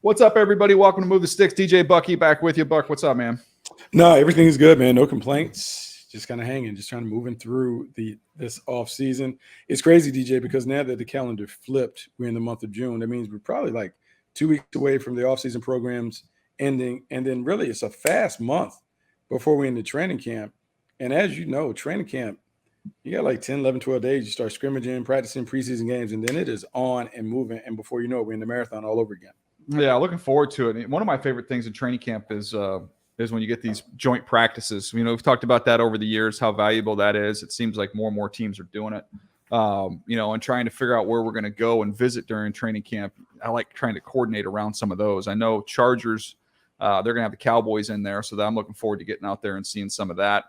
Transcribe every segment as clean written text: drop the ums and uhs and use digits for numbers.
What's up, everybody? Welcome to Move the Sticks. DJ Bucky back with you. Buck, what's up, man? No, everything's good, man. No complaints. Just kind of hanging, just trying to moving through this off season. It's crazy, DJ, because now that the calendar flipped, we're in the month of June. That means we're probably like 2 weeks away from the off season programs ending, and then really it's a fast month before we're in the training camp. And as you know, training camp, you got like 10, 11, 12 days. You start scrimmaging, practicing preseason games, and then it is on and moving. And before you know it, we're in the marathon all over again. Yeah, looking forward to it. One of my favorite things in training camp is when you get these joint practices. We've talked about that over the years, how valuable that is. It seems like more and more teams are doing it. And trying to figure out where we're going to go and visit during training camp. I like trying to coordinate around some of those. I know Chargers, they're going to have the Cowboys in there, so I'm looking forward to getting out there and seeing some of that.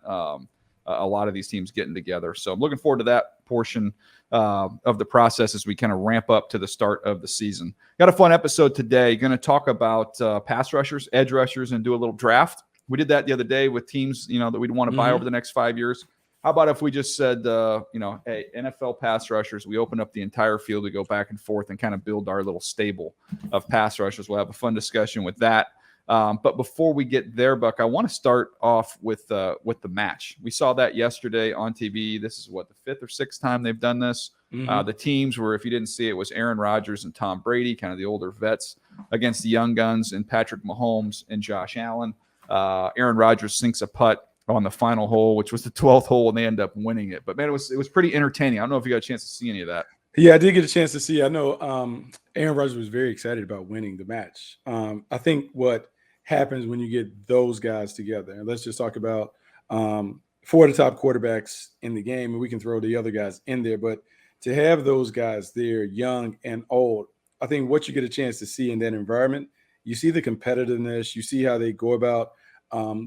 A lot of these teams getting together. So I'm looking forward to that portion of the process as we kind of ramp up to the start of the season. Got a fun episode today. Going to talk about pass rushers, edge rushers, and do a little draft. We did that the other day with teams, that we'd want to buy over the next 5 years. How about if we just said, hey, NFL pass rushers, we open up the entire field to go back and forth and kind of build our little stable of pass rushers. We'll have a fun discussion with that. But before we get there, Buck, I want to start off with the match. We saw that yesterday on TV. This is the fifth or sixth time they've done this. The teams were, if you didn't see it, was Aaron Rodgers and Tom Brady, kind of the older vets, against the young guns and Patrick Mahomes and Josh Allen. Aaron Rodgers sinks a putt on the final hole, which was the 12th hole, and they end up winning it. But man, it was pretty entertaining. I don't know if you got a chance to see any of that. Yeah, I did get a chance to see. I know Aaron Rodgers was very excited about winning the match. I think what happens when you get those guys together, and let's just talk about four of the top quarterbacks in the game, and we can throw the other guys in there, but to have those guys there, young and old, I think what you get a chance to see in that environment, you see the competitiveness, you see how they go about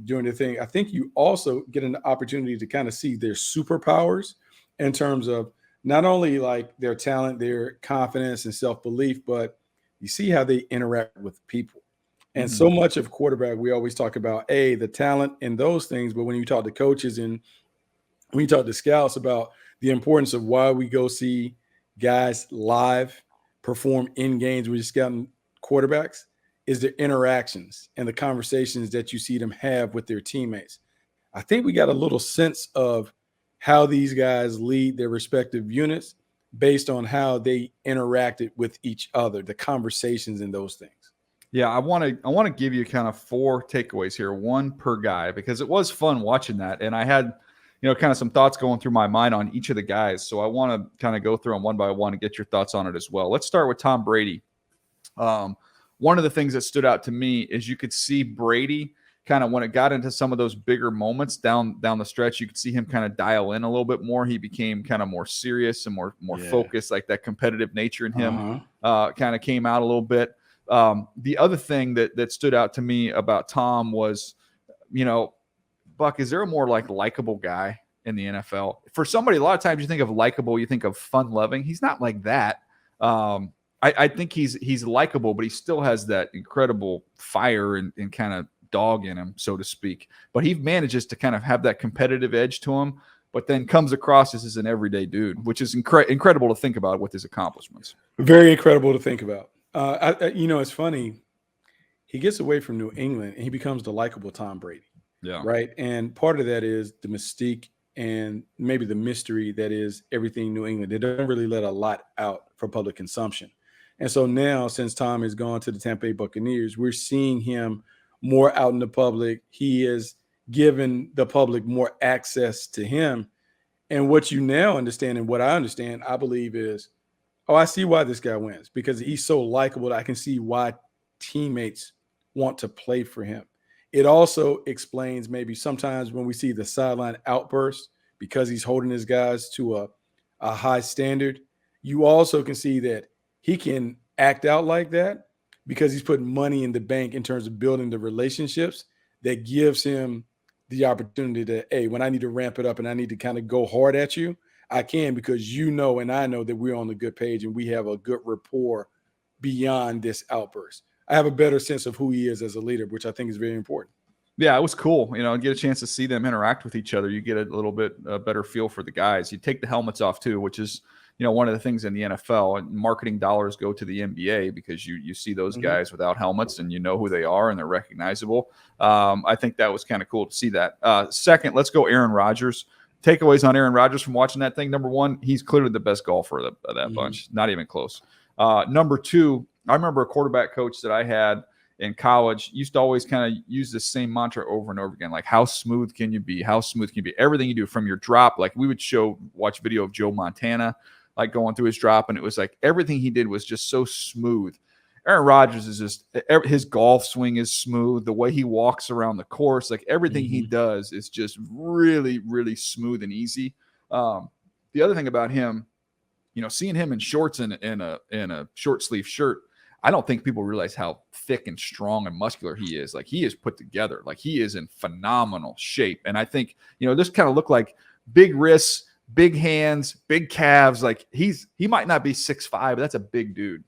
doing their thing. I think you also get an opportunity to kind of see their superpowers in terms of not only like their talent, their confidence and self-belief, but you see how they interact with people. And so much of quarterback, we always talk about, the talent and those things. But when you talk to coaches and when you talk to scouts about the importance of why we go see guys live perform in games with scouting quarterbacks, is their interactions and the conversations that you see them have with their teammates. I think we got a little sense of how these guys lead their respective units based on how they interacted with each other, the conversations and those things. Yeah, I want to give you kind of 4 takeaways here, one per guy, because it was fun watching that, and I had kind of some thoughts going through my mind on each of the guys. So I want to kind of go through them one by one and get your thoughts on it as well. Let's start with Tom Brady. One of the things that stood out to me is you could see Brady kind of when it got into some of those bigger moments down the stretch, you could see him kind of dial in a little bit more. He became kind of more serious and more focused, like that competitive nature in him kind of came out a little bit. The other thing that stood out to me about Tom was, Buck, is there a more likable guy in the NFL? For somebody, a lot of times you think of likable, you think of fun-loving. He's not like that. I think he's likable, but he still has that incredible fire and kind of dog in him, so to speak. But he manages to kind of have that competitive edge to him, but then comes across as an everyday dude, which is incredible to think about with his accomplishments. Very incredible to think about. It's funny. He gets away from New England and he becomes the likable Tom Brady. Yeah. Right. And part of that is the mystique and maybe the mystery that is everything New England. They don't really let a lot out for public consumption. And so now, since Tom has gone to the Tampa Bay Buccaneers, we're seeing him more out in the public. He has given the public more access to him. And what you now understand and what I understand, I believe is, I see why this guy wins, because he's so likable that I can see why teammates want to play for him. It also explains maybe sometimes when we see the sideline outburst because he's holding his guys to a high standard. You also can see that he can act out like that because he's putting money in the bank in terms of building the relationships that gives him the opportunity to, hey, when I need to ramp it up and I need to kind of go hard at you, I can, because and I know that we're on the good page and we have a good rapport beyond this outburst. I have a better sense of who he is as a leader, which I think is very important. Yeah, it was cool. Get a chance to see them interact with each other. You get a little bit better feel for the guys. You take the helmets off too, which is one of the things in the NFL, and marketing dollars go to the NBA because you see those guys without helmets and you know who they are and they're recognizable. I think that was kind of cool to see that. Second, let's go Aaron Rodgers. Takeaways on Aaron Rodgers from watching that thing. Number one, he's clearly the best golfer of that bunch. Not even close. Number two, I remember a quarterback coach that I had in college used to always kind of use the same mantra over and over again. Like, how smooth can you be? How smooth can you be? Everything you do from your drop. Like, we would watch video of Joe Montana, like going through his drop. And it was like, everything he did was just so smooth. Aaron Rodgers is just, his golf swing is smooth. The way he walks around the course, like everything he does is just really, really smooth and easy. The other thing about him, seeing him in shorts and in a short sleeve shirt, I don't think people realize how thick and strong and muscular he is. Like, he is put together. Like, he is in phenomenal shape. And I think, this kind of look like big wrists, big hands, big calves. Like, he might not be 6'5", but that's a big dude.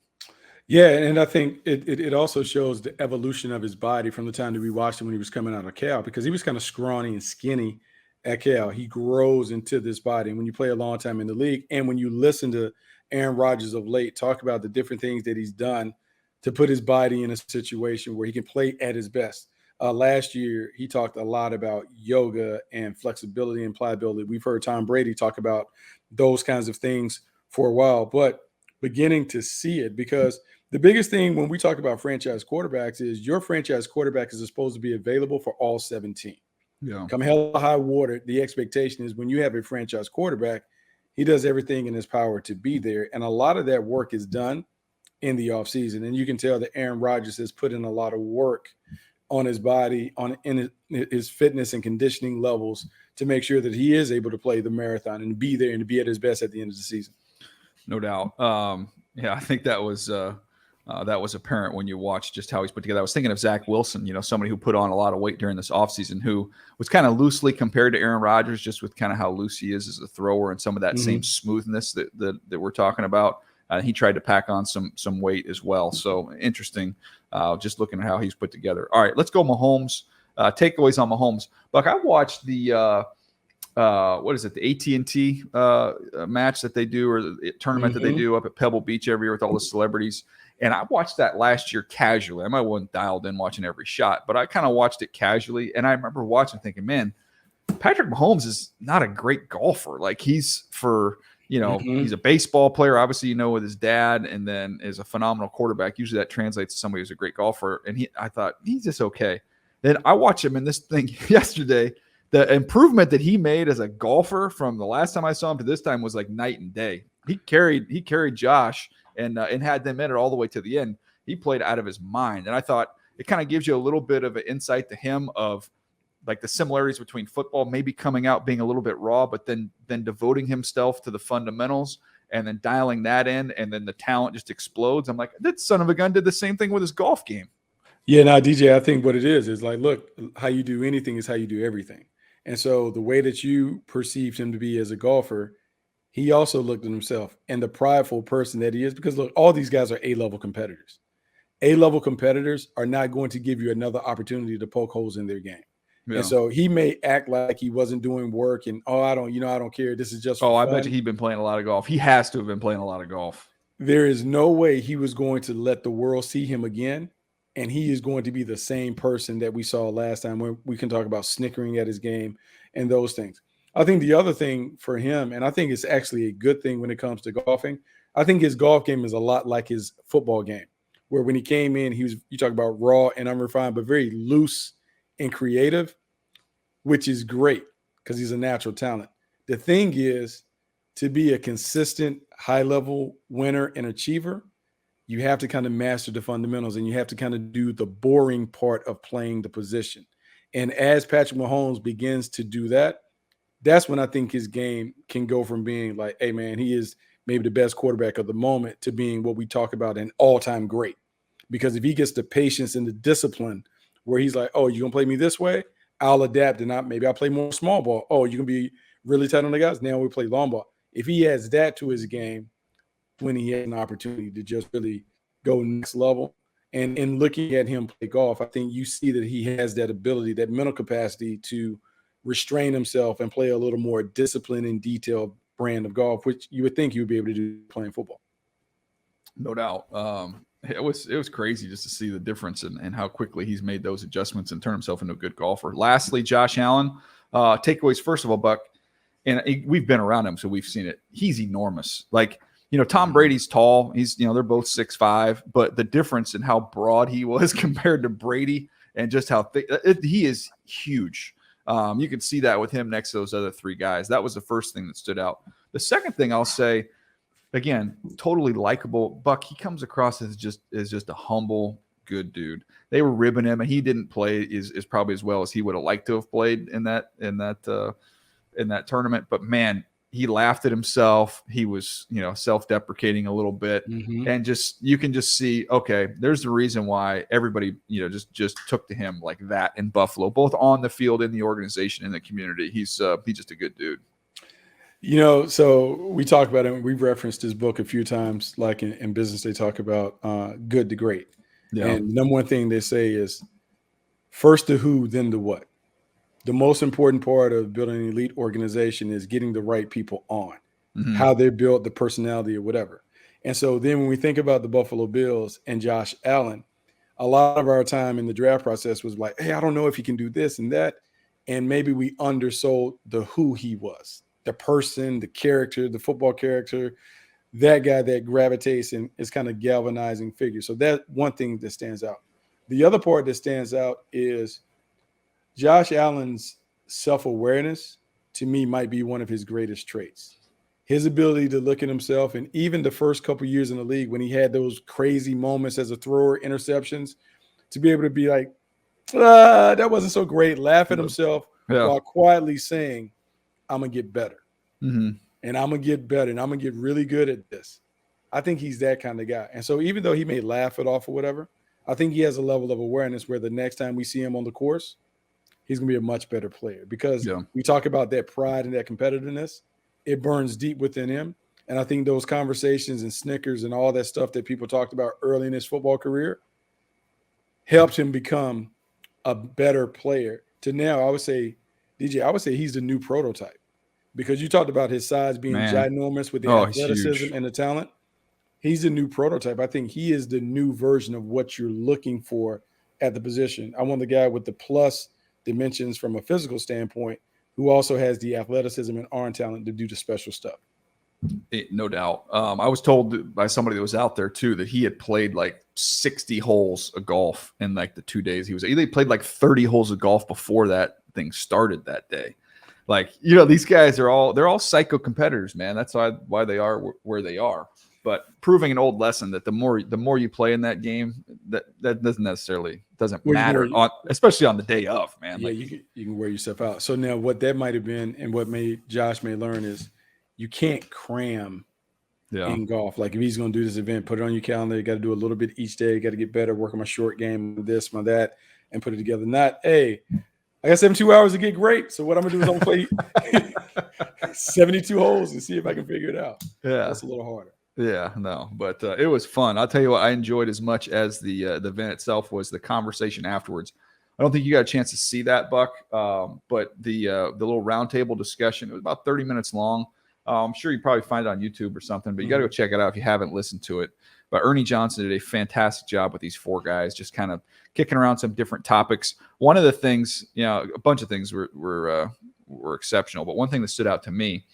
Yeah, and I think it also shows the evolution of his body from the time that we watched him when he was coming out of Cal, because he was kind of scrawny and skinny at Cal. He grows into this body. And when you play a long time in the league, and when you listen to Aaron Rodgers of late talk about the different things that he's done to put his body in a situation where he can play at his best. Last year, he talked a lot about yoga and flexibility and pliability. We've heard Tom Brady talk about those kinds of things for a while, but beginning to see it, because the biggest thing when we talk about franchise quarterbacks is your franchise quarterback is supposed to be available for all 17. Yeah. Come hell or high water, the expectation is when you have a franchise quarterback, he does everything in his power to be there. And a lot of that work is done in the offseason. And you can tell that Aaron Rodgers has put in a lot of work on his body, in his fitness and conditioning levels to make sure that he is able to play the marathon and be there and to be at his best at the end of the season. No doubt. I think that was apparent when you watch just how he's put together. I was thinking of Zach Wilson, somebody who put on a lot of weight during this offseason, who was kind of loosely compared to Aaron Rodgers, just with kind of how loose he is as a thrower and some of that same smoothness that we're talking about. He tried to pack on some weight as well. So interesting, just looking at how he's put together. All right, let's go Mahomes. Takeaways on Mahomes. Buck, I watched the what is it, the AT&T match that they do, or the tournament that they do up at Pebble Beach every year with all the celebrities. And I watched that last year casually. I might wasn't dialed in watching every shot, but I kind of watched it casually. And I remember watching thinking, man, Patrick Mahomes is not a great golfer. Like, he's he's a baseball player, obviously, with his dad, and then is a phenomenal quarterback. Usually that translates to somebody who's a great golfer. And I thought, he's just okay. Then I watched him in this thing yesterday. The improvement that he made as a golfer from the last time I saw him to this time was like night and day. He carried Josh and had them in it all the way to the end. He played out of his mind. And I thought it kind of gives you a little bit of an insight to him of like the similarities between football, maybe coming out being a little bit raw, but then devoting himself to the fundamentals and then dialing that in, and then the talent just explodes. I'm like, that son of a gun did the same thing with his golf game. Yeah, now, DJ, I think what it is like, look, how you do anything is how you do everything. And so the way that you perceived him to be as a golfer, he also looked at himself and the prideful person that he is, because look, all these guys are A-level competitors. A-level competitors are not going to give you another opportunity to poke holes in their game. Yeah. And so he may act like he wasn't doing work and, I don't care. This is just for fun. I bet you he'd been playing a lot of golf. He has to have been playing a lot of golf. There is no way he was going to let the world see him again. And he is going to be the same person that we saw last time, when we can talk about snickering at his game and those things. I think the other thing for him, and I think it's actually a good thing when it comes to golfing, I think his golf game is a lot like his football game, where when he came in, you talk about raw and unrefined, but very loose and creative, which is great because he's a natural talent. The thing is, to be a consistent high-level winner and achiever, you have to kind of master the fundamentals, and you have to kind of do the boring part of playing the position. And as Patrick Mahomes begins to do that, that's when I think his game can go from being like, hey, man, he is maybe the best quarterback of the moment, to being what we talk about an all-time great. Because if he gets the patience and the discipline where he's like, oh, you're going to play me this way? I'll adapt, and maybe I'll play more small ball. Oh, you're going to be really tight on the guys? Now we play long ball. If he adds that to his game, when he had an opportunity to just really go next level. And in looking at him play golf, I think you see that he has that ability, that mental capacity to restrain himself and play a little more disciplined and detailed brand of golf, which you would think you would be able to do playing football. No doubt. It was crazy just to see the difference and how quickly he's made those adjustments and turned himself into a good golfer. Lastly, Josh Allen, takeaways. First of all, Buck, and we've been around him, so we've seen it. He's enormous. Like, Tom Brady's tall. He's, they're both 6'5", but the difference in how broad he was compared to Brady and just how thick he is huge. You can see that with him next to those other three guys. That was the first thing that stood out. The second thing I'll say, again, totally likable. Buck, he comes across as just a humble, good dude. They were ribbing him, and he didn't play as probably as well as he would have liked to have played in that tournament. But man, he laughed at himself. He was, self-deprecating a little bit, and you can just see, okay, there's the reason why everybody, just took to him like that in Buffalo, both on the field, in the organization, in the community. He's just a good dude. So we talk about it. We've referenced his book a few times, like in business, they talk about good to great. Yeah. And the number one thing they say is first the who, then the what. The most important part of building an elite organization is getting the right people on, how they're built, the personality or whatever. And so then when we think about the Buffalo Bills and Josh Allen, a lot of our time in the draft process was like, hey, I don't know if he can do this and that. And maybe we undersold the who he was, the person, the character, the football character, that guy that gravitates and is kind of galvanizing figure. So that's one thing that stands out. The other part that stands out is Josh Allen's self-awareness, to me, might be one of his greatest traits. His ability to look at himself, and even the first couple years in the league when he had those crazy moments as a thrower, interceptions, to be able to be like, that wasn't so great, laugh at himself while quietly saying, I'm going to get better. And I'm going to get better, and I'm going to get really good at this. I think he's that kind of guy. And so even though he may laugh it off or whatever, I think he has a level of awareness where the next time we see him on the course, he's going to be a much better player because we talk about that pride and that competitiveness. It burns deep within him. And I think those conversations and Snickers and all that stuff that people talked about early in his football career helped him become a better player. To now, I would say, DJ, he's the new prototype because you talked about his size being ginormous with the athleticism and the talent. He's the new prototype. I think he is the new version of what you're looking for at the position. I want the guy with the plus dimensions from a physical standpoint who also has the athleticism and arm talent to do the special stuff. No doubt. I was told by somebody that was out there too that he had played like 60 holes of golf in like the 2 days he was. He played like 30 holes of golf before that thing started that day. Like, these guys they're all psycho competitors, man. That's why they are where they are. But proving an old lesson that the more you play in that game, that doesn't matter, especially on the day of, man. Yeah, you can wear yourself out. So now what that might have been and what Josh may learn is you can't cram in golf. Like if he's going to do this event, put it on your calendar. You got to do a little bit each day. You got to get better, work on my short game, this, my that, and put it together. Not, hey, I got 72 hours to get great. So what I'm going to do is I'm going to play 72 holes and see if I can figure it out. Yeah. That's a little harder. Yeah, no, but it was fun. I'll tell you what I enjoyed as much as the event itself was the conversation afterwards. I don't think you got a chance to see that, Buck, but the little roundtable discussion, it was about 30 minutes long. I'm sure you probably find it on YouTube or something, but you got to go check it out if you haven't listened to it. But Ernie Johnson did a fantastic job with these four guys, just kind of kicking around some different topics. One of the things, a bunch of things were exceptional, but one thing that stood out to me,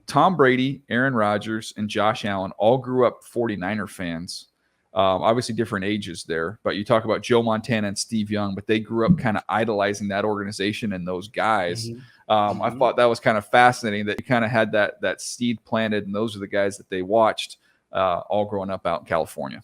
Tom Brady, Aaron Rodgers, and Josh Allen all grew up 49er fans. Obviously different ages there, but you talk about Joe Montana and Steve Young, but they grew up kind of idolizing that organization and those guys. I thought that was kind of fascinating that you kind of had that seed planted, and those are the guys that they watched all growing up out in California.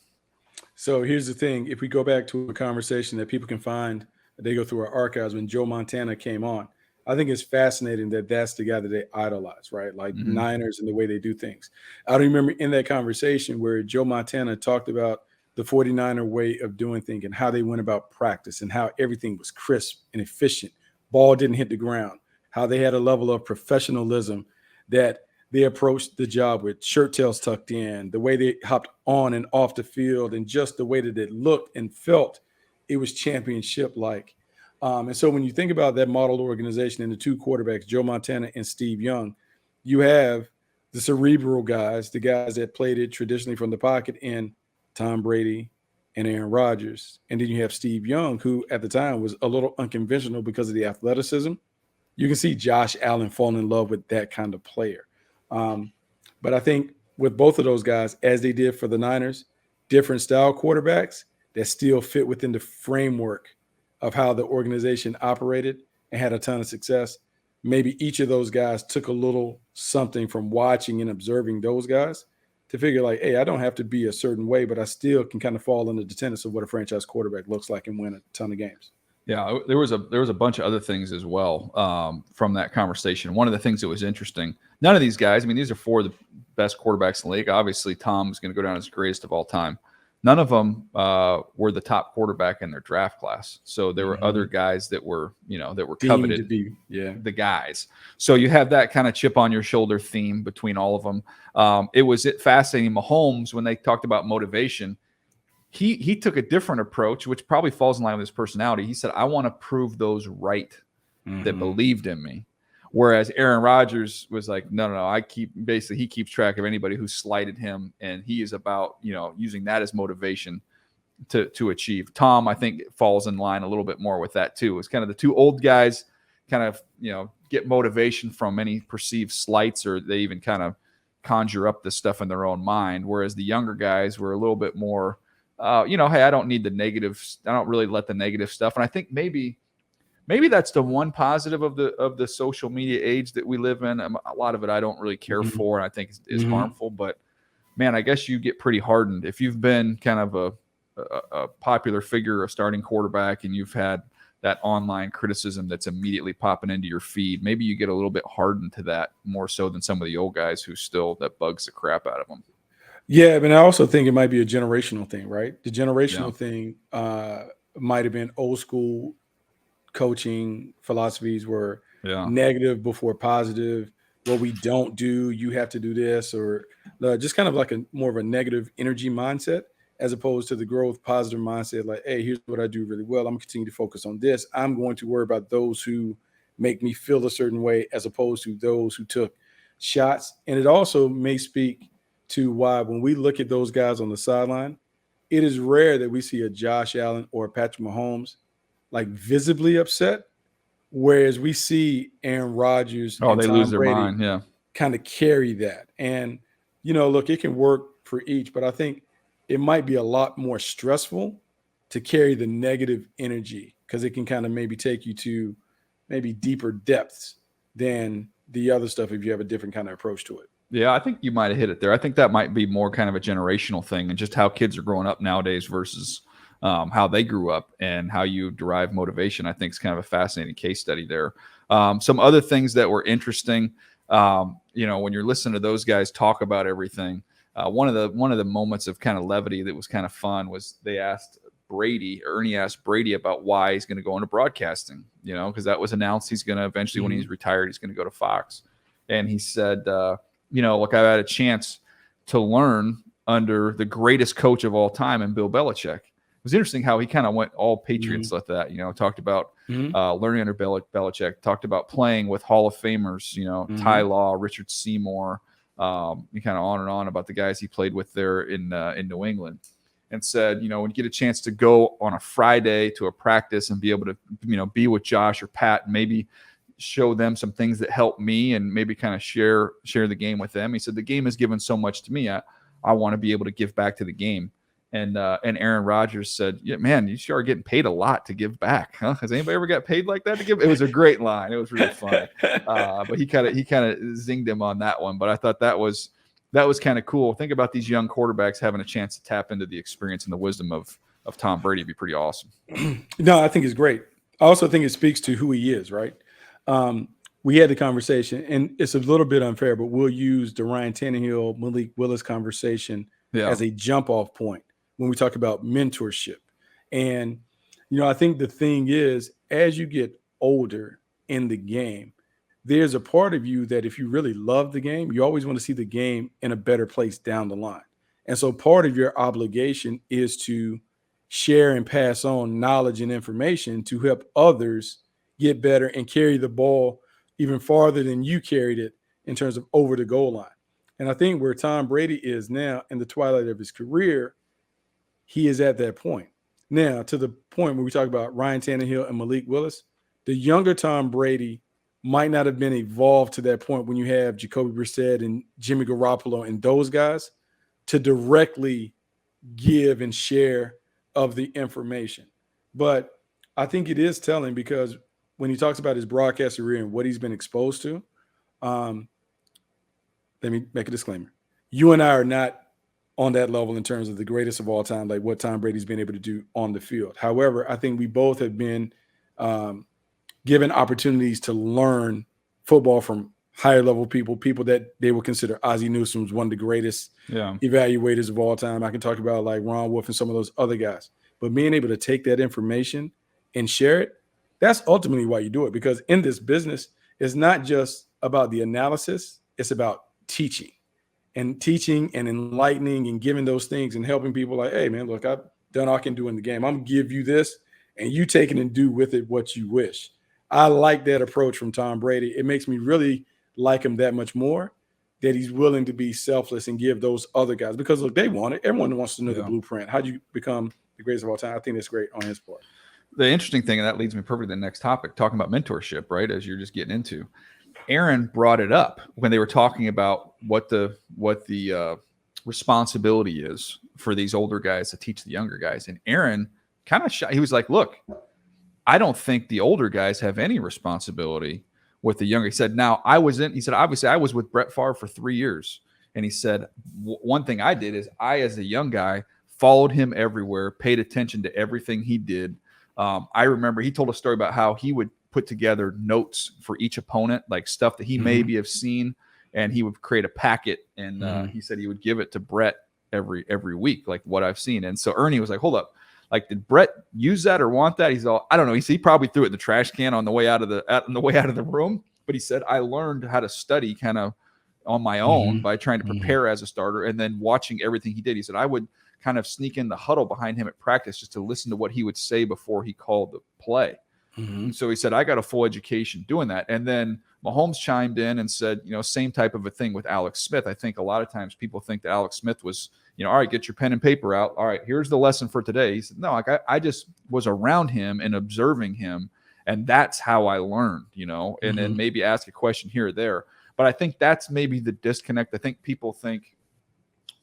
So here's the thing. If we go back to a conversation that people can find, they go through our archives when Joe Montana came on, I think it's fascinating that that's the guy that they idolize, right? Like Niners and the way they do things. I remember in that conversation where Joe Montana talked about the 49er way of doing things and how they went about practice and how everything was crisp and efficient. Ball didn't hit the ground, how they had a level of professionalism that they approached the job with, shirt tails tucked in, the way they hopped on and off the field, and just the way that it looked and felt, it was championship-like. And so when you think about that model organization and the two quarterbacks, Joe Montana and Steve Young, you have the cerebral guys, the guys that played it traditionally from the pocket in Tom Brady and Aaron Rodgers. And then you have Steve Young, who at the time was a little unconventional because of the athleticism. You can see Josh Allen fall in love with that kind of player. But I think with both of those guys, as they did for the Niners, different style quarterbacks that still fit within the framework of how the organization operated and had a ton of success. Maybe each of those guys took a little something from watching and observing those guys to figure like, hey, I don't have to be a certain way, but I still can kind of fall into the tenets of what a franchise quarterback looks like and win a ton of games. Yeah, there was a bunch of other things as well from that conversation. One of the things that was interesting, none of these guys, I mean, these are four of the best quarterbacks in the league. Obviously, Tom's going to go down as the greatest of all time. None of them were the top quarterback in their draft class. So there were other guys that were, that were coveted to be, the guys. So you have that kind of chip on your shoulder theme between all of them. It was fascinating. Mahomes, when they talked about motivation, he took a different approach, which probably falls in line with his personality. He said, I want to prove those right that believed in me. Whereas Aaron Rodgers was like, no, he keeps track of anybody who slighted him. And he is about, using that as motivation to achieve. Tom, I think, falls in line a little bit more with that too. It's kind of the two old guys kind of, get motivation from any perceived slights, or they even kind of conjure up this stuff in their own mind. Whereas the younger guys were a little bit more, hey, I don't need the negative. I don't really let the negative stuff. And I think maybe that's the one positive of the social media age that we live in. A lot of it I don't really care for, and I think is harmful. But man, I guess you get pretty hardened if you've been kind of a popular figure, a starting quarterback, and you've had that online criticism that's immediately popping into your feed. Maybe you get a little bit hardened to that more so than some of the old guys who still that bugs the crap out of them. Yeah, but I also think it might be a generational thing, right? The generational thing might have been old school coaching philosophies were negative before positive. What we don't do, you have to do this, or just kind of like a more of a negative energy mindset, as opposed to the growth positive mindset. Like, hey, here's what I do really well. I'm gonna continue to focus on this. I'm going to worry about those who make me feel a certain way, as opposed to those who took shots. And it also may speak to why when we look at those guys on the sideline, it is rare that we see a Josh Allen or a Patrick Mahomes like visibly upset, whereas we see Aaron Rodgers and they Tom lose their Brady mind, kind of carry that. And, look, it can work for each, but I think it might be a lot more stressful to carry the negative energy because it can kind of maybe take you to maybe deeper depths than the other stuff if you have a different kind of approach to it. Yeah, I think you might have hit it there. I think that might be more kind of a generational thing and just how kids are growing up nowadays versus how they grew up and how you derive motivation. I think is kind of a fascinating case study there. Some other things that were interesting, when you're listening to those guys talk about everything, one of the moments of kind of levity that was kind of fun was Ernie asked Brady about why he's going to go into broadcasting, because that was announced. He's going to eventually, when he's retired, he's going to go to Fox. And he said, look, I've had a chance to learn under the greatest coach of all time in Bill Belichick. It was interesting how he kind of went all Patriots like that, talked about learning under Belichick, talked about playing with Hall of Famers, Ty Law, Richard Seymour, kind of on and on about the guys he played with there in New England, and said, when you get a chance to go on a Friday to a practice and be able to, be with Josh or Pat, and maybe show them some things that help me and maybe kind of share the game with them. He said, the game has given so much to me. I want to be able to give back to the game. And Aaron Rodgers said, yeah, man, you sure are getting paid a lot to give back. Huh? Has anybody ever got paid like that to give? It was a great line. It was really funny. But he kind of zinged him on that one. But I thought that was kind of cool. Think about these young quarterbacks having a chance to tap into the experience and the wisdom of Tom Brady. It'd be pretty awesome. No, I think it's great. I also think it speaks to who he is, right? We had the conversation, and it's a little bit unfair, but we'll use the Ryan Tannehill, Malik Willis conversation as a jump-off point when we talk about mentorship. And, I think the thing is, as you get older in the game, there's a part of you that if you really love the game, you always want to see the game in a better place down the line. And so part of your obligation is to share and pass on knowledge and information to help others get better and carry the ball even farther than you carried it in terms of over the goal line. And I think where Tom Brady is now in the twilight of his career, he is at that point. Now, to the point where we talk about Ryan Tannehill and Malik Willis, the younger Tom Brady might not have been evolved to that point when you have Jacoby Brissett and Jimmy Garoppolo and those guys to directly give and share of the information. But I think it is telling because when he talks about his broadcast career and what he's been exposed to, let me make a disclaimer. You and I are not on that level in terms of the greatest of all time, like what Tom Brady's been able to do on the field. However, I think we both have been given opportunities to learn football from higher level people that they would consider. Ozzie Newsome's one of the greatest evaluators of all time. I can talk about like Ron Wolf and some of those other guys. But being able to take that information and share it, that's ultimately why you do it. Because in this business, it's not just about the analysis, it's about teaching and enlightening and giving those things and helping people like, hey, man, look, I've done all I can do in the game. I'm going to give you this and you take it and do with it what you wish. I like that approach from Tom Brady. It makes me really like him that much more, that he's willing to be selfless and give those other guys, because look, they want it. Everyone wants to know the blueprint. How do you become the greatest of all time? I think that's great on his part. The interesting thing, and that leads me perfectly to the next topic, talking about mentorship, right? As you're just getting into, Aaron brought it up when they were talking about what the responsibility is for these older guys to teach the younger guys. And Aaron kind of he was like, look, I don't think the older guys have any responsibility with the younger. He said, obviously I was with Brett Favre for 3 years. And he said, one thing I did is I, as a young guy, followed him everywhere, paid attention to everything he did. I remember he told a story about how he would put together notes for each opponent, like stuff that he maybe have seen, and he would create a packet. And he said he would give it to Brett every week, like what I've seen. And so Ernie was like, hold up. Like, did Brett use that or want that? He's all, I don't know. He probably threw it in the trash can on the way out of the room. But he said, I learned how to study kind of on my own by trying to prepare as a starter and then watching everything he did. He said, I would kind of sneak in the huddle behind him at practice just to listen to what he would say before he called the play. And so he said, I got a full education doing that. And then Mahomes chimed in and said, same type of a thing with Alex Smith. I think a lot of times people think that Alex Smith was, all right, get your pen and paper out. All right, here's the lesson for today. He said, no, like I just was around him and observing him. And that's how I learned, and then maybe ask a question here or there. But I think that's maybe the disconnect. I think people think,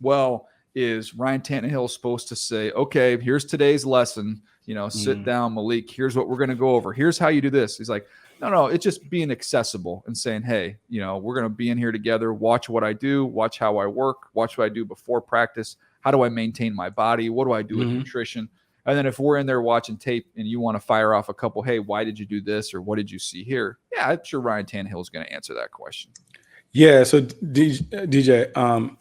well, is Ryan Tannehill supposed to say, okay, here's today's lesson, sit down, Malik, here's what we're going to go over. Here's how you do this. He's like, no, it's just being accessible and saying, hey, we're going to be in here together. Watch what I do. Watch how I work. Watch what I do before practice. How do I maintain my body? What do I do with nutrition? And then if we're in there watching tape and you want to fire off a couple, hey, why did you do this? Or what did you see here? Yeah, I'm sure Ryan Tannehill is going to answer that question. Yeah. So DJ,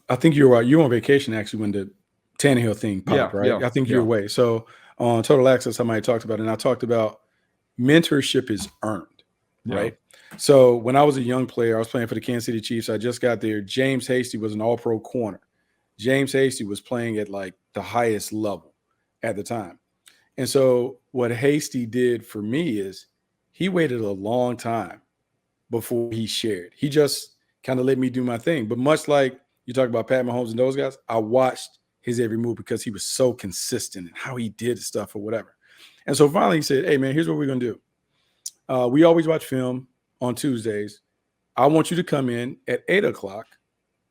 I think you're right. You were on vacation actually when the Tannehill thing popped, right? I think you're away. So on Total Access, somebody talked about it, and I talked about mentorship is earned, right? So when I was a young player, I was playing for the Kansas City Chiefs. I just got there. James Hasty was an all-pro corner. James Hasty was playing at like the highest level at the time. And so what Hasty did for me is he waited a long time before he shared. He just kind of let me do my thing. But much like you talk about Pat Mahomes and those guys, I watched his every move because he was so consistent in how he did stuff or whatever. And so finally he said, hey, man, here's what we're going to do. We always watch film on Tuesdays. I want you to come in at 8 o'clock.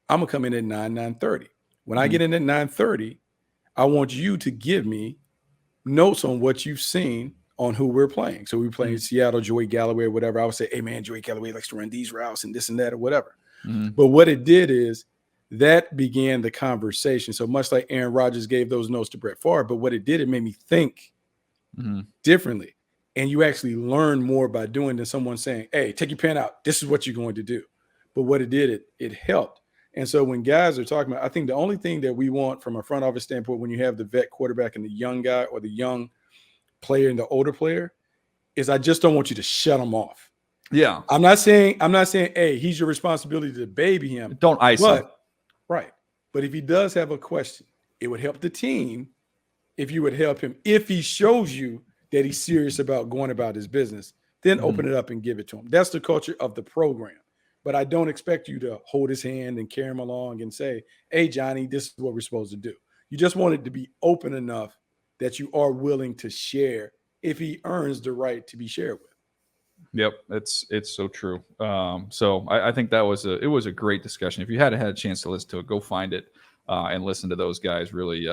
I'm going to come in at 9:30. When I get in at 9:30, I want you to give me notes on what you've seen on who we're playing. So we playing Seattle, Joey Galloway or whatever. I would say, hey, man, Joey Galloway likes to run these routes and this and that or whatever. But what it did is that began the conversation. So much like Aaron Rodgers gave those notes to Brett Favre, but what it did, it made me think differently. And you actually learn more by doing than someone saying, hey, take your pen out. This is what you're going to do. But what it did, it helped. And so when guys are talking about, I think the only thing that we want from a front office standpoint, when you have the vet quarterback and the young guy or the young player and the older player, is I just don't want you to shut them off. Yeah. I'm not saying, hey, he's your responsibility to baby him. Don't ice him. Right. But if he does have a question, it would help the team if you would help him. If he shows you that he's serious about going about his business, then open it up and give it to him. That's the culture of the program. but I don't expect you to hold his hand and carry him along and say, hey, Johnny, this is what we're supposed to do. You just want it to be open enough that you are willing to share if he earns the right to be shared with. Yep, it's so true. So I think it was a great discussion. If you hadn't had a chance to listen to it, go find it and listen to those guys. Really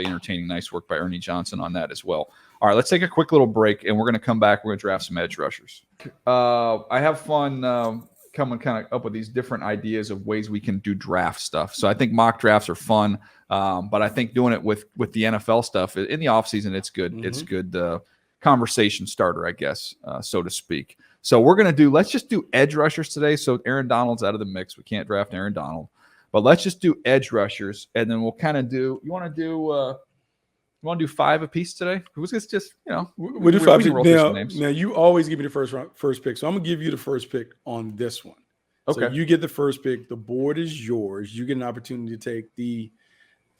entertaining. Nice work by Ernie Johnson on that as well. All right, let's take a quick little break, and we're going to come back. We're going to draft some edge rushers. I have fun coming kind of up with these different ideas of ways we can do draft stuff. So I think mock drafts are fun, but I think doing it with the NFL stuff in the offseason, it's good. Mm-hmm. It's good conversation starter, I guess, so to speak. So let's just do edge rushers today. So Aaron Donald's out of the mix. We can't draft Aaron Donald, but let's just do edge rushers, and then we'll kind of do. You want to do 5 apiece today? Who's just we'll do 5. Now you always give me the first pick, so I'm gonna give you the first pick on this one. Okay, so you get the first pick. The board is yours. You get an opportunity to take the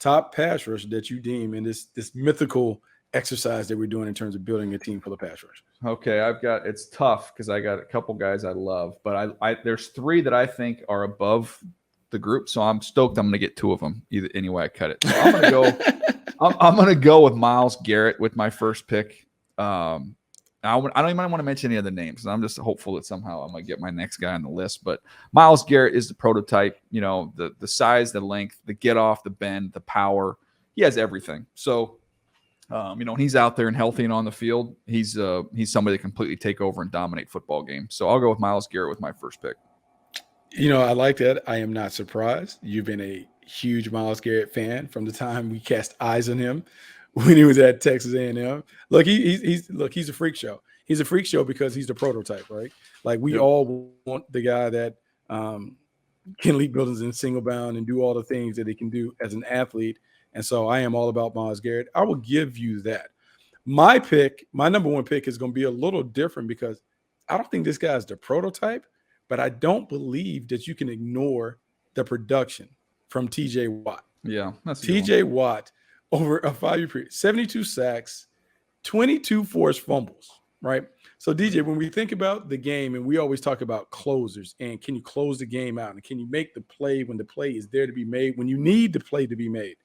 top pass rusher that you deem in this mythical exercise that we're doing in terms of building a team full of pass rushers. Okay, it's tough because I got a couple guys I love, but there's 3 that I think are above the group, so I'm stoked I'm going to get 2 of them any way I cut it. So I'm going to go. I'm going to go with Myles Garrett with my first pick. I don't even want to mention any other names. I'm just hopeful that somehow I'm going to get my next guy on the list. But Myles Garrett is the prototype. The size, the length, the get off, the bend, the power. He has everything. So. He's out there and healthy and on the field. He's somebody that completely take over and dominate football games. So I'll go with Myles Garrett with my first pick. I like that. I am not surprised. You've been a huge Myles Garrett fan from the time we cast eyes on him when he was at Texas A&M. Look, he's a freak show. He's a freak show because he's the prototype, right? Like we all want the guy that can leap buildings in single bound and do all the things that he can do as an athlete. And so I am all about Myles Garrett. I will give you that. My number 1 pick is going to be a little different because I don't think this guy is the prototype, but I don't believe that you can ignore the production from TJ Watt. Yeah, that's TJ Watt over a 5-year period, 72 sacks, 22 forced fumbles, right? So DJ, when we think about the game and we always talk about closers and can you close the game out and can you make the play when the play is there to be made, when you need the play to be made,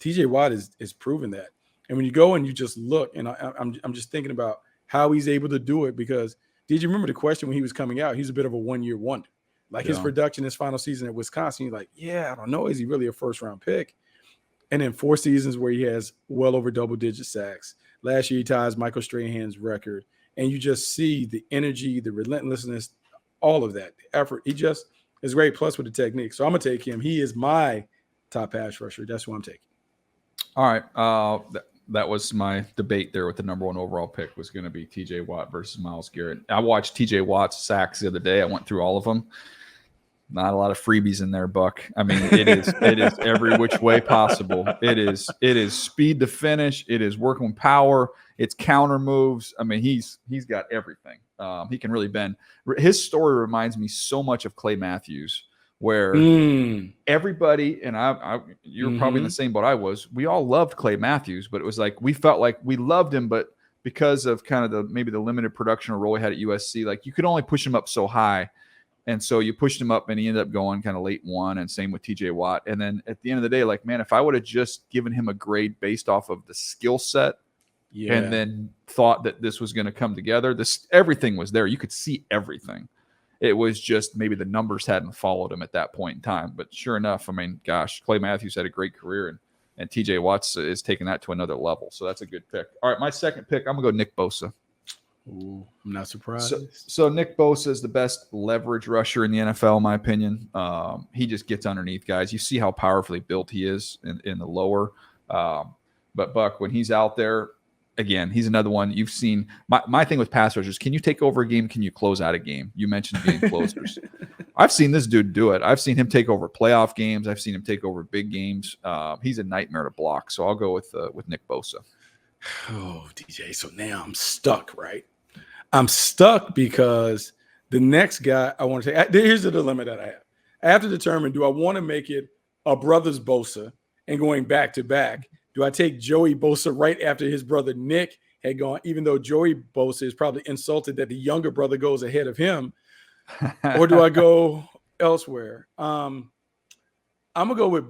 TJ Watt is proven that. And when you go and you just look, and I'm just thinking about how he's able to do it because did you remember the question when he was coming out? He's a bit of a one-year wonder. Like his production his final season at Wisconsin, he's like, I don't know. Is he really a first-round pick? And then 4 seasons where he has well over double-digit sacks. Last year he ties Michael Strahan's record. And you just see the energy, the relentlessness, all of that, the effort. He just is great, plus with the technique. So I'm going to take him. He is my top pass rusher. That's who I'm taking. All right. That was my debate there with the number 1 overall pick was going to be TJ Watt versus Myles Garrett. I watched TJ Watt's sacks the other day. I went through all of them. Not a lot of freebies in there, Buck. I mean, it is every which way possible. It is speed to finish. It is working with power. It's counter moves. I mean, he's got everything. He can really bend. His story reminds me so much of Clay Matthews, where everybody, and you're probably in the same boat I was, we all loved Clay Matthews, but it was like we felt like we loved him, but because of kind of maybe the limited production or role he had at USC, like you could only push him up so high. And so you pushed him up and he ended up going kind of late 1, and same with TJ Watt. And then at the end of the day, like, man, if I would have just given him a grade based off of the skill set and then thought that this was going to come together, everything was there. You could see everything. It was just maybe the numbers hadn't followed him at that point in time. But sure enough, I mean, gosh, Clay Matthews had a great career, and TJ Watts is taking that to another level. So that's a good pick. All right, my second pick, I'm going to go Nick Bosa. Ooh, I'm not surprised. So Nick Bosa is the best leverage rusher in the NFL, in my opinion. He just gets underneath guys. You see how powerfully built he is in the lower. But Buck, when he's out there, again, he's another one you've seen. My thing with pass rushers, can you take over a game? Can you close out a game? You mentioned being closers. I've seen this dude do it. I've seen him take over playoff games. I've seen him take over big games. He's a nightmare to block. So I'll go with Nick Bosa. Oh, DJ. So now I'm stuck, right? I'm stuck because the next guy I want to take, here's the dilemma that I have. I have to determine, do I want to make it a brother's Bosa and going back to back? Do I take Joey Bosa right after his brother Nick had gone, even though Joey Bosa is probably insulted that the younger brother goes ahead of him? or do I go elsewhere? I'm gonna go with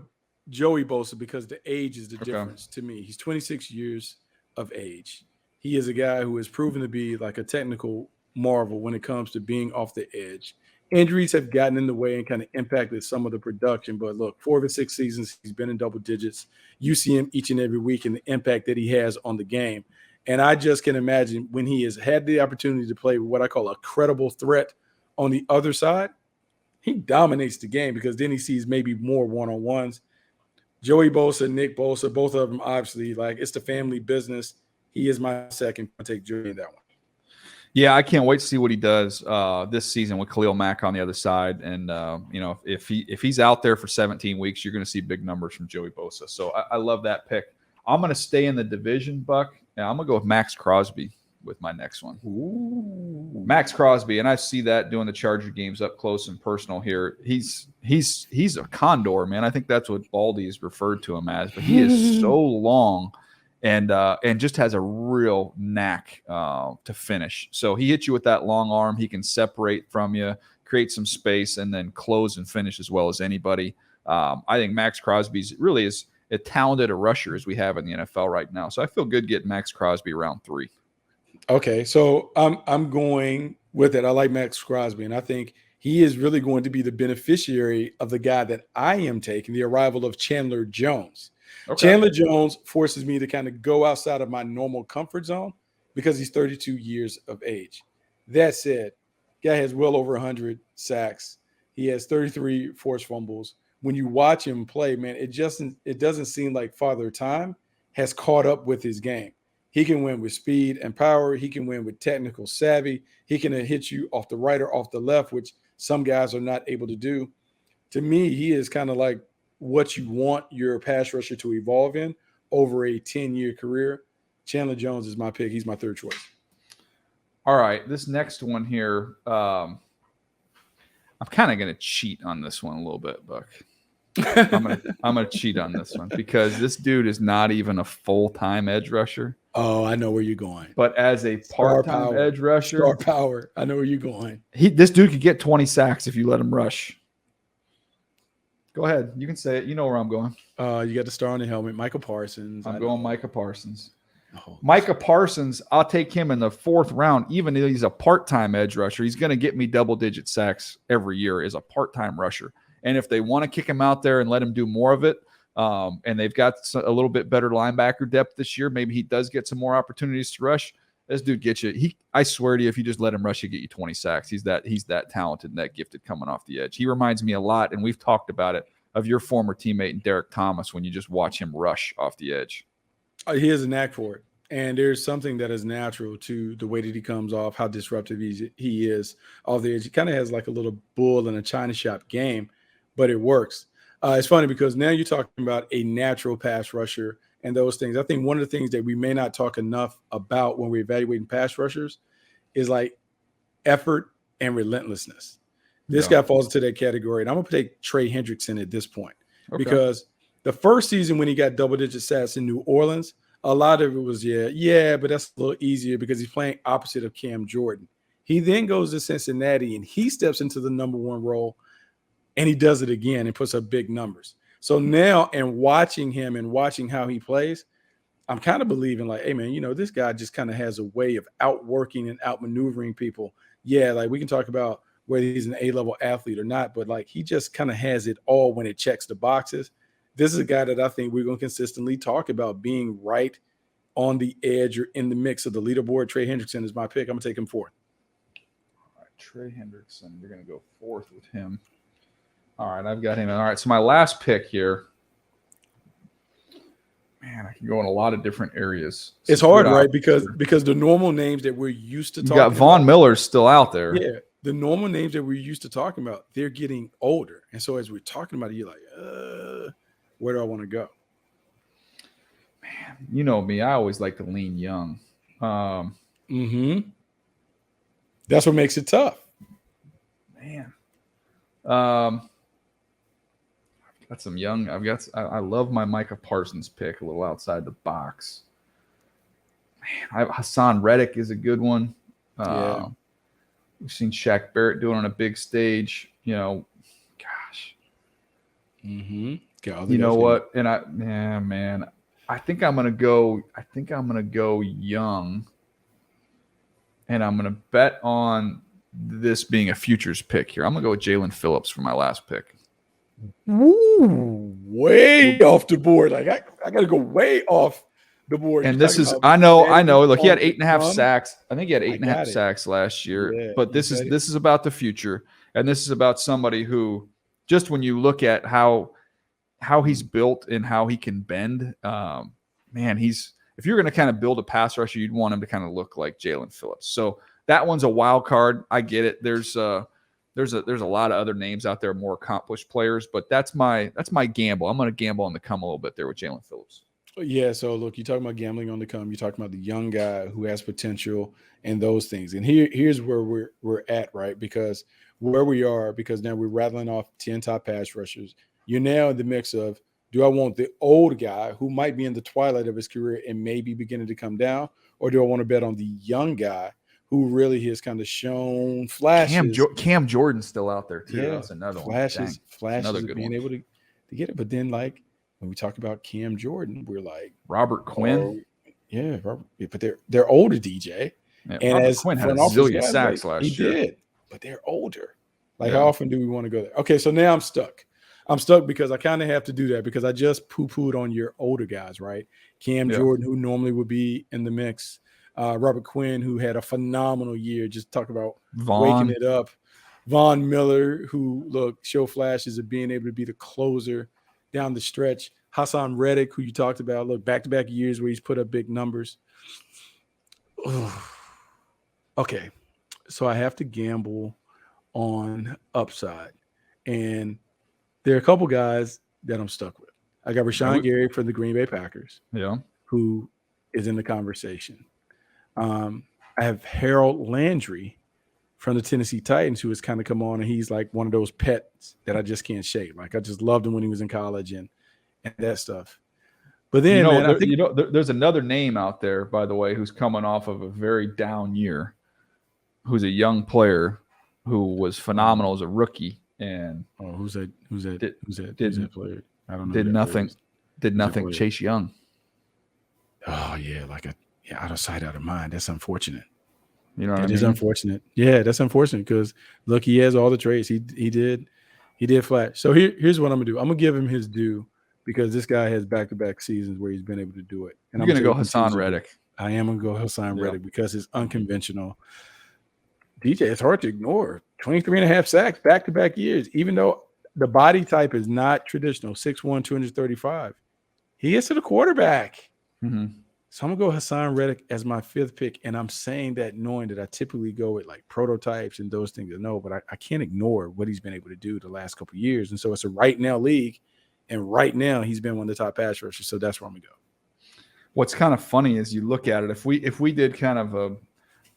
Joey Bosa because the age is the difference to me. He's 26 years of age. He is a guy who has proven to be like a technical marvel when it comes to being off the edge. Injuries have gotten in the way and kind of impacted some of the production. But look, 4 of his 6 seasons, he's been in double digits. You see him each and every week and the impact that he has on the game. And I just can imagine when he has had the opportunity to play what I call a credible threat on the other side, he dominates the game because then he sees maybe more one-on-ones. Joey Bosa, Nick Bosa, both of them, obviously, like it's the family business. He is my second. I'll take Joey in that one. Yeah, I can't wait to see what he does this season with Khalil Mack on the other side. And if he's out there for 17 weeks, you're going to see big numbers from Joey Bosa. So I love that pick. I'm going to stay in the division, Buck. And I'm going to go with Max Crosby with my next one. Ooh. Max Crosby, and I see that doing the Charger games up close and personal here. He's a condor, man. I think that's what Baldy is referred to him as. But he is so long. And just has a real knack to finish. So he hits you with that long arm. He can separate from you, create some space, and then close and finish as well as anybody. I think Max Crosby's really is as talented a rusher as we have in the NFL right now. So I feel good getting Max Crosby round 3. Okay, so I'm going with it. I like Max Crosby, and I think he is really going to be the beneficiary of the guy that I am taking, the arrival of Chandler Jones. Okay. Chandler Jones forces me to kind of go outside of my normal comfort zone because he's 32 years of age. That said, guy has well over 100 sacks. He has 33 forced fumbles. When you watch him play, man, it doesn't seem like Father Time has caught up with his game. He can win with speed and power. He can win with technical savvy. He can hit you off the right or off the left, which some guys are not able to do. To me, he is kind of like what you want your pass rusher to evolve in over a 10-year career. Chandler Jones is my pick. He's my third choice. All right, this next one here, I'm kind of going to cheat on this one a little bit, Buck. I'm gonna cheat on this one because this dude is not even a full-time edge rusher. Oh, I know where you're going. But as a part-time edge rusher, star power, I know where you're going. This dude could get 20 sacks if you let him rush. Go ahead, you can say it. You know where I'm going. You got the star on the helmet, Micah Parsons. I'm going Micah Parsons. Oh, Micah Parsons, I'll take him in the 4th round, even though he's a part-time edge rusher. He's going to get me double-digit sacks every year as a part-time rusher. And if they want to kick him out there and let him do more of it, and they've got a little bit better linebacker depth this year, maybe he does get some more opportunities to rush. This dude gets you. I swear to you, if you just let him rush, he'll get you 20 sacks. He's that talented and that gifted coming off the edge. He reminds me a lot, and we've talked about it, of your former teammate Derek Thomas when you just watch him rush off the edge. He has a knack for it. And there's something that is natural to the way that he comes off, how disruptive he is off the edge. He kind of has like a little bull in a china shop game, but it works. It's funny because now you're talking about a natural pass rusher and those things. I think one of the things that we may not talk enough about when we're evaluating pass rushers is like effort and relentlessness. This guy falls into that category. And I'm going to take Trey Hendrickson at this point because the first season when he got double-digit sacks in New Orleans, a lot of it was, but that's a little easier because he's playing opposite of Cam Jordan. He then goes to Cincinnati and he steps into the number 1 role and he does it again and puts up big numbers. So now, and watching him and watching how he plays, I'm kind of believing like, hey, man, this guy just kind of has a way of outworking and outmaneuvering people. Yeah, like we can talk about whether he's an A-level athlete or not, but like he just kind of has it all when it checks the boxes. This is a guy that I think we're going to consistently talk about being right on the edge or in the mix of the leaderboard. Trey Hendrickson is my pick. I'm going to take him 4th. All right, Trey Hendrickson. You're going to go 4th with him. All right, I've got him. All right, so my last pick here. Man, I can go in a lot of different areas. It's hard, right? Because the normal names that we're used to talking about. You got Von Miller's still out there. Yeah, the normal names that we're used to talking about, they're getting older. And so as we're talking about it, you're like, where do I want to go? Man, you know me. I always like to lean young. That's what makes it tough. Man. I've got some young. I love my Micah Parsons pick, a little outside the box. Man, Hassan Reddick is a good one. We've seen Shaq Barrett doing it on a big stage. Gosh. Mm-hmm. You know what? And man, I think I'm gonna go young, and I'm gonna bet on this being a futures pick here. I'm gonna go with Jalen Phillips for my last pick. Woo, way off the board. Like I got to go way off the board. And this is, I know. Look, he had 8.5 sacks. I think he had 8.5 it. sacks last year. Yeah, but this is about the future, and this is about somebody who, just when you look at how he's built and how he can bend, man, if you're going to kind of build a pass rusher, you'd want him to kind of look like Jalen Phillips. So that one's a wild card. I get it. There's a lot of other names out there, more accomplished players, but that's my gamble. I'm going to gamble on the come a little bit there with Jalen Phillips. Yeah. So look, you're talking about gambling on the come. You're talking about the young guy who has potential and those things. And here's where we're at, right? Because now we're rattling off 10 top pass rushers. You're now in the mix of, do I want the old guy who might be in the twilight of his career and maybe beginning to come down, or do I want to bet on the young guy who really has kind of shown flashes? Cam Jordan's still out there too. Yeah, that's another flashes another of good being one. able to get it. But then, like, when we talk about Cam Jordan, we're like Robert Quinn. Yeah, but they're older, DJ. Yeah, and Robert as Quinn had a zillion sacks last year. He did, but they're older. Like, how often do we want to go there? Okay, so now I'm stuck. Because I kind of have to do that because I just poo-pooed on your older guys, right? Cam Jordan, who normally would be in the mix. Robert Quinn, who had a phenomenal year. Just talk about waking it up. Von Miller, who show flashes of being able to be the closer down the stretch. Hassan Reddick, who you talked about, back-to-back years where he's put up big numbers. Okay, so I have to gamble on upside. And there are a couple guys that I'm stuck with. I got Rashawn Gary from the Green Bay Packers, who is in the conversation. I have Harold Landry from the Tennessee Titans, who has kind of come on, and he's like one of those pets that I just can't shake. Like, I just loved him when he was in college and that stuff. But then, there's another name out there, by the way, who's coming off of a very down year, who's a young player who was phenomenal as a rookie. And who's that player? I don't know. Did nothing. Chase Young. Oh yeah, out of sight, out of mind. That's unfortunate. You know what I mean? It is unfortunate. Yeah, that's unfortunate because look, he has all the traits. He did flash. So here's what I'm gonna do. I'm gonna give him his due because this guy has back-to-back seasons where he's been able to do it. And I'm gonna go Hassan Reddick. I am gonna go Hassan Reddick because it's unconventional. DJ, it's hard to ignore. 23.5 sacks back-to-back years, even though the body type is not traditional, 6'1", 235. He gets to the quarterback. Mm-hmm. So I'm going to go Hassan Reddick as my 5th pick, and I'm saying that knowing that I typically go with like prototypes and those things but I can't ignore what he's been able to do the last couple of years. And so it's a right-now league, and right now he's been one of the top pass rushers, so that's where I'm going to go. What's kind of funny is you look at it, if we did kind of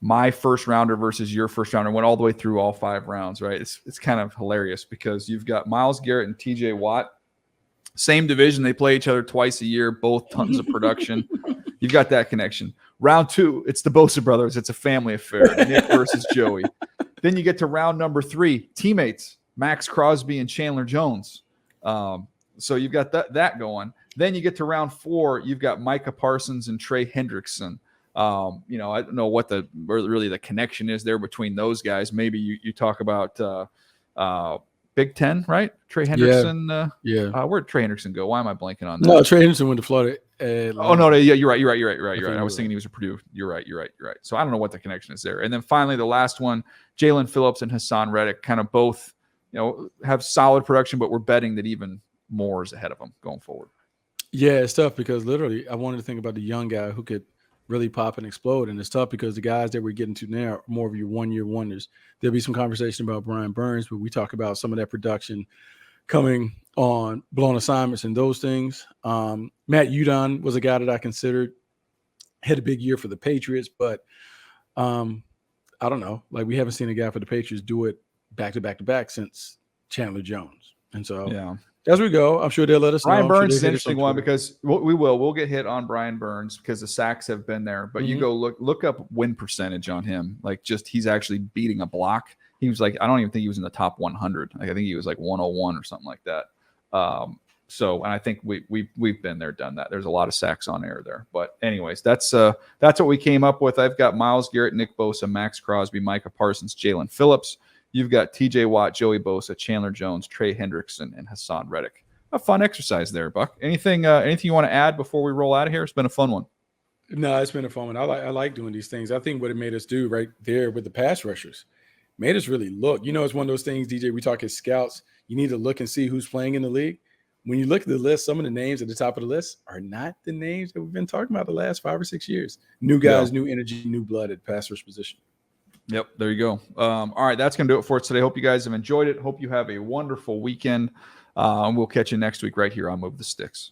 my first rounder versus your first rounder, went all the way through all 5 rounds, right? It's kind of hilarious because you've got Myles Garrett and TJ Watt, same division. They play each other twice a year, both tons of production. You've got that connection. Round 2, it's the Bosa brothers. It's a family affair. Nick versus Joey. Then you get to round number 3, teammates, Max Crosby and Chandler Jones. So you've got that going. Then you get to round 4, you've got Micah Parsons and Trey Hendrickson. I don't know what really the connection is there between those guys.Maybe you talk about Big Ten, right? Trey Hendrickson. Where'd Trey Hendrickson go? Why am I blanking on that? No, Trey Hendrickson went to Florida. Oh no, yeah, you're right. I was thinking he was a Purdue. You're right. So I don't know what the connection is there. And then finally, the last one, Jalen Phillips and Hassan Reddick, kind of both, have solid production, but we're betting that even more is ahead of them going forward. Yeah, it's tough because literally I wanted to think about the young guy who could really pop and explode. And it's tough because the guys that we're getting to now are more of your one-year wonders. There'll be some conversation about Brian Burns, but we talk about some of that production coming on blown assignments and those things. Matt Judon was a guy that I considered, had a big year for the Patriots, but I don't know. Like, we haven't seen a guy for the Patriots do it back to back to back since Chandler Jones. And so As we go, I'm sure they'll let us know. Brian I'm sure Burns they'll is an hit us on interesting one Twitter. because we'll get hit on Brian Burns because the sacks have been there. But you go look up win percentage on him. Like just he's actually beating a block. He was like, I don't even think he was in the top 100. Like, I think he was like 101 or something like that. And I think we've been there, done that. There's a lot of sacks on air there. But anyways, that's what we came up with. I've got Myles Garrett, Nick Bosa, Max Crosby, Micah Parsons, Jalen Phillips. You've got T.J. Watt, Joey Bosa, Chandler Jones, Trey Hendrickson, and Hassan Reddick. A fun exercise there, Buck. Anything you want to add before we roll out of here? It's been a fun one. No, it's been a fun one. I like doing these things. I think what it made us do right there with the pass rushers made us really look. It's one of those things, DJ, we talk as scouts. You need to look and see who's playing in the league. When you look at the list, some of the names at the top of the list are not the names that we've been talking about the last 5 or 6 years. New guys, new energy, new blood at pass rush position. Yep, there you go. All right, that's going to do it for us today. Hope you guys have enjoyed it. Hope you have a wonderful weekend. And we'll catch you next week right here on Move the Sticks.